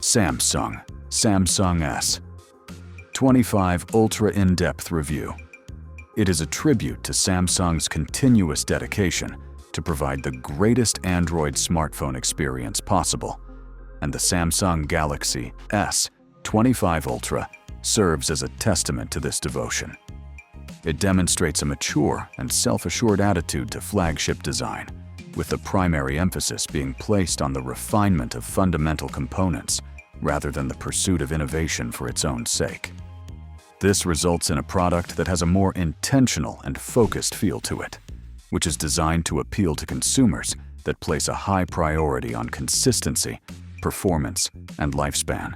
Samsung S25 Ultra in-depth review. It is a tribute to Samsung's continuous dedication to provide the greatest Android smartphone experience possible, and the Samsung Galaxy S25 Ultra serves as a testament to this devotion. It demonstrates a mature and self-assured attitude to flagship design, with the primary emphasis being placed on the refinement of fundamental components rather than the pursuit of innovation for its own sake. This results in a product that has a more intentional and focused feel to it, which is designed to appeal to consumers that place a high priority on consistency, performance, and lifespan.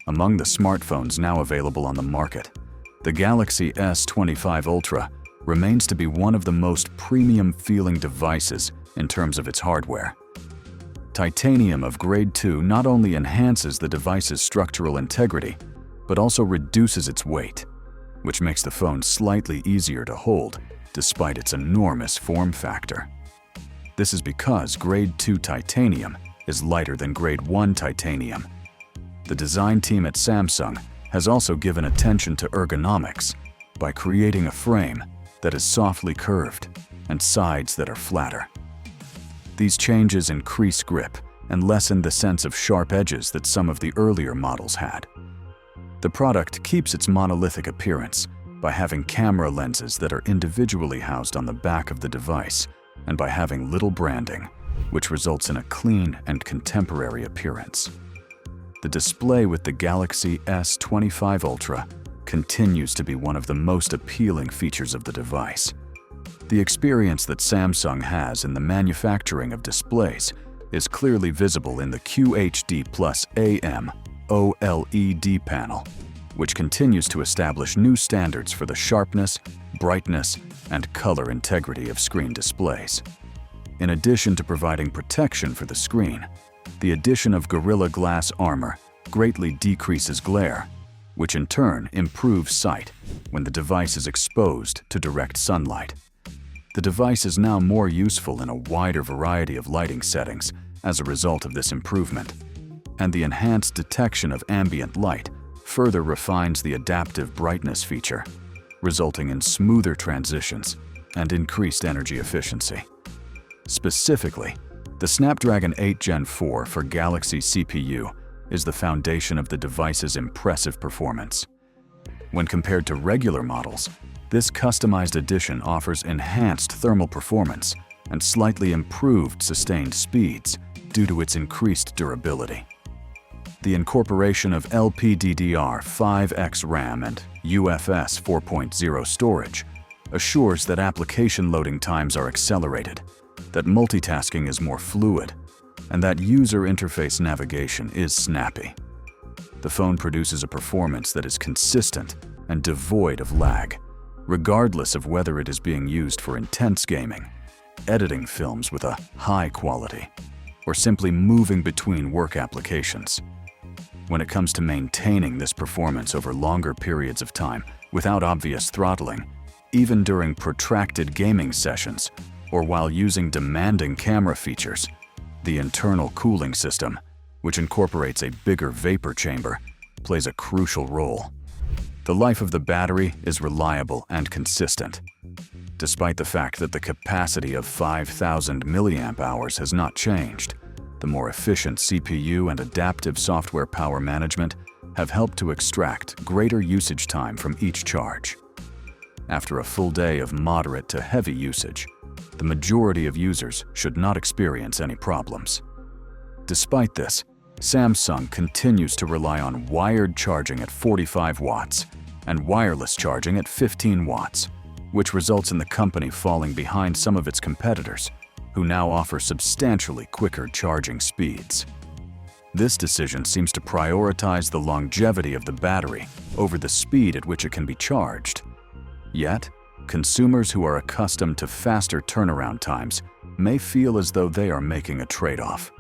Among the smartphones now available on the market, the Galaxy S25 Ultra remains to be one of the most premium-feeling devices in terms of its hardware. Titanium of Grade 2 not only enhances the device's structural integrity, but also reduces its weight, which makes the phone slightly easier to hold despite its enormous form factor. This is because Grade 2 titanium is lighter than Grade 1 titanium. The design team at Samsung has also given attention to ergonomics by creating a frame that is softly curved and sides that are flatter. These changes increase grip and lessen the sense of sharp edges that some of the earlier models had. The product keeps its monolithic appearance by having camera lenses that are individually housed on the back of the device and by having little branding, which results in a clean and contemporary appearance. The display with the Galaxy S25 Ultra continues to be one of the most appealing features of the device. The experience that Samsung has in the manufacturing of displays is clearly visible in the QHD AMOLED panel, which continues to establish new standards for the sharpness, brightness, and color integrity of screen displays. In addition to providing protection for the screen, the addition of Gorilla Glass armor greatly decreases glare, which in turn improves sight when the device is exposed to direct sunlight. The device is now more useful in a wider variety of lighting settings as a result of this improvement, and the enhanced detection of ambient light further refines the adaptive brightness feature, resulting in smoother transitions and increased energy efficiency. Specifically, the Snapdragon 8 Gen 4 for Galaxy CPU is the foundation of the device's impressive performance. When compared to regular models, this customized edition offers enhanced thermal performance and slightly improved sustained speeds due to its increased durability. The incorporation of LPDDR5X RAM and UFS 4.0 storage assures that application loading times are accelerated, that multitasking is more fluid, and that user interface navigation is snappy. The phone produces a performance that is consistent and devoid of lag, regardless of whether it is being used for intense gaming, editing films with a high quality, or simply moving between work applications. When it comes to maintaining this performance over longer periods of time without obvious throttling, even during protracted gaming sessions or while using demanding camera features, the internal cooling system, which incorporates a bigger vapor chamber, plays a crucial role. The life of the battery is reliable and consistent. Despite the fact that the capacity of 5,000 mAh has not changed, the more efficient CPU and adaptive software power management have helped to extract greater usage time from each charge. After a full day of moderate to heavy usage, the majority of users should not experience any problems. Despite this, Samsung continues to rely on wired charging at 45 watts and wireless charging at 15 watts, which results in the company falling behind some of its competitors, who now offer substantially quicker charging speeds. This decision seems to prioritize the longevity of the battery over the speed at which it can be charged. Yet, consumers who are accustomed to faster turnaround times may feel as though they are making a trade-off.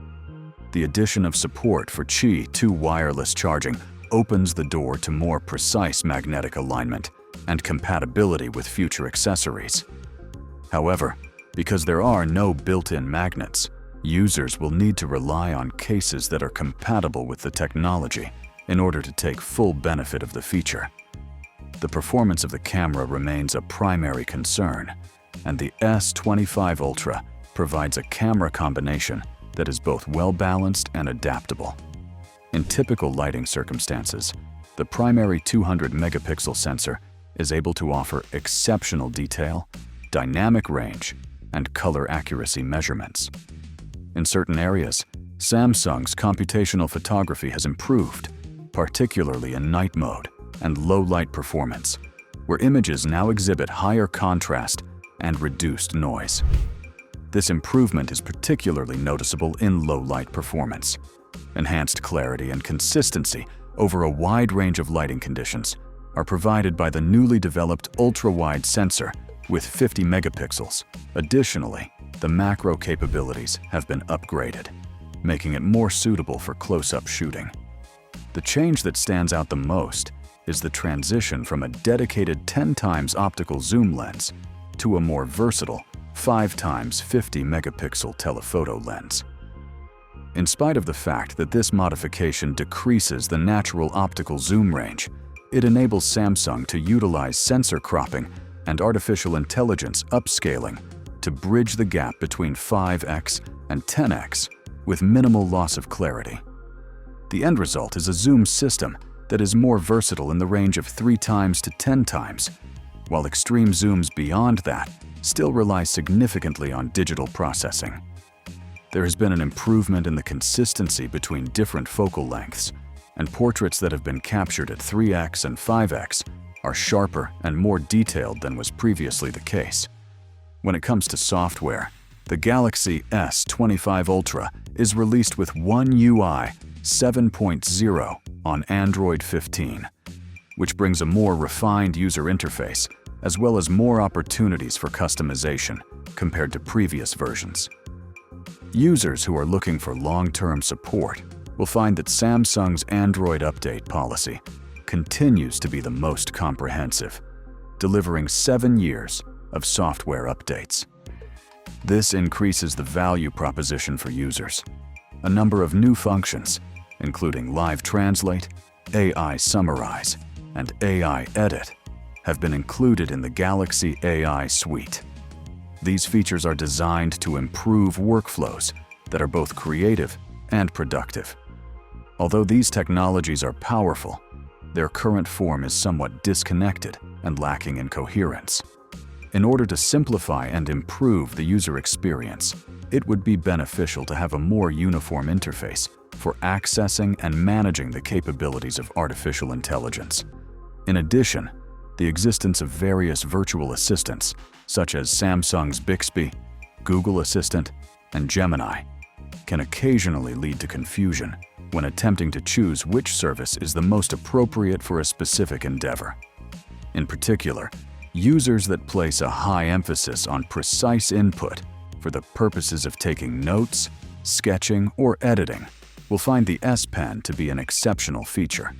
The addition of support for Qi 2 wireless charging opens the door to more precise magnetic alignment and compatibility with future accessories. However, because there are no built-in magnets, Users will need to rely on cases that are compatible with the technology in order to take full benefit of the feature. The performance of the camera remains a primary concern, and the S25 Ultra provides a camera combination that is both well-balanced and adaptable. In typical lighting circumstances, the primary 200-megapixel sensor is able to offer exceptional detail, dynamic range, and color accuracy measurements. In certain areas, Samsung's computational photography has improved, particularly in night mode and low-light performance, where images now exhibit higher contrast and reduced noise. This improvement is particularly noticeable in low-light performance. Enhanced clarity and consistency over a wide range of lighting conditions are provided by the newly developed ultra-wide sensor with 50 megapixels. Additionally, the macro capabilities have been upgraded, making it more suitable for close-up shooting. The change that stands out the most is the transition from a dedicated 10x optical zoom lens to a more versatile 5x 50 megapixel telephoto lens. In spite of the fact that this modification decreases the natural optical zoom range, it enables Samsung to utilize sensor cropping and artificial intelligence upscaling to bridge the gap between 5x and 10x with minimal loss of clarity. The end result is a zoom system that is more versatile in the range of 3x to 10x, while extreme zooms beyond that still rely significantly on digital processing. There has been an improvement in the consistency between different focal lengths, and portraits that have been captured at 3x and 5x are sharper and more detailed than was previously the case. When it comes to software, the Galaxy S25 Ultra is released with One UI 7.0 on Android 15, which brings a more refined user interface as well as more opportunities for customization compared to previous versions. Users who are looking for long-term support will find that Samsung's Android update policy continues to be the most comprehensive, delivering 7 years of software updates. This increases the value proposition for users. A number of new functions, including Live Translate, AI Summarize, and AI Edit, have been included in the Galaxy AI suite. These features are designed to improve workflows that are both creative and productive. Although these technologies are powerful, their current form is somewhat disconnected and lacking in coherence. In order to simplify and improve the user experience, it would be beneficial to have a more uniform interface for accessing and managing the capabilities of artificial intelligence. In addition, the existence of various virtual assistants, such as Samsung's Bixby, Google Assistant, and Gemini, can occasionally lead to confusion when attempting to choose which service is the most appropriate for a specific endeavor. In particular, users that place a high emphasis on precise input for the purposes of taking notes, sketching, or editing will find the S Pen to be an exceptional feature.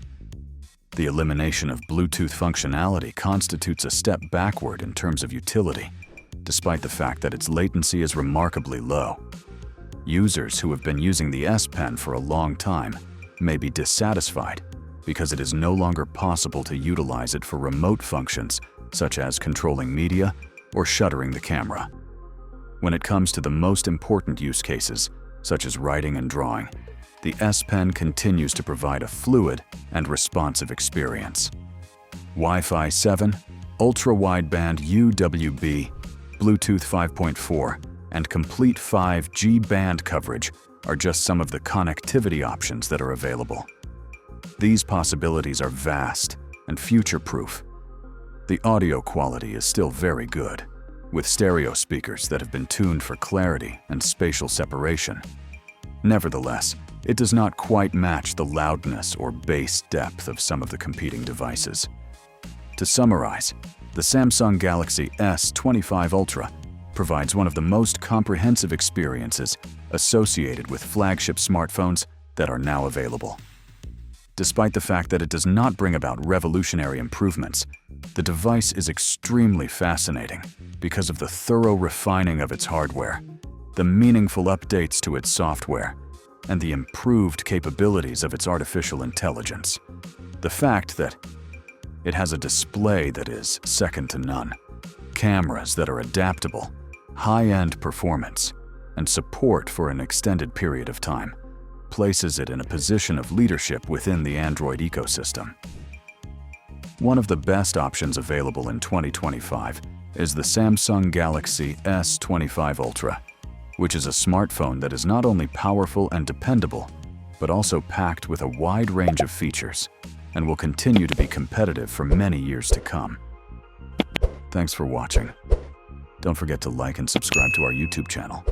The elimination of Bluetooth functionality constitutes a step backward in terms of utility, despite the fact that its latency is remarkably low. Users who have been using the S Pen for a long time may be dissatisfied because it is no longer possible to utilize it for remote functions such as controlling media or shuttering the camera. When it comes to the most important use cases, such as writing and drawing, the S Pen continues to provide a fluid and responsive experience. Wi-Fi 7, ultra-wideband UWB, Bluetooth 5.4, and complete 5G band coverage are just some of the connectivity options that are available. These possibilities are vast and future-proof. The audio quality is still very good, with stereo speakers that have been tuned for clarity and spatial separation. Nevertheless, it does not quite match the loudness or bass depth of some of the competing devices. To summarize, the Samsung Galaxy S25 Ultra provides one of the most comprehensive experiences associated with flagship smartphones that are now available. Despite the fact that it does not bring about revolutionary improvements, the device is extremely fascinating because of the thorough refining of its hardware, the meaningful updates to its software, and the improved capabilities of its artificial intelligence. The fact that it has a display that is second to none, cameras that are adaptable, high-end performance, and support for an extended period of time places it in a position of leadership within the Android ecosystem. One of the best options available in 2025 is the Samsung Galaxy S25 Ultra, which is a smartphone that is not only powerful and dependable, but also packed with a wide range of features and will continue to be competitive for many years to come. Thanks for watching. Don't forget to like and subscribe to our YouTube channel.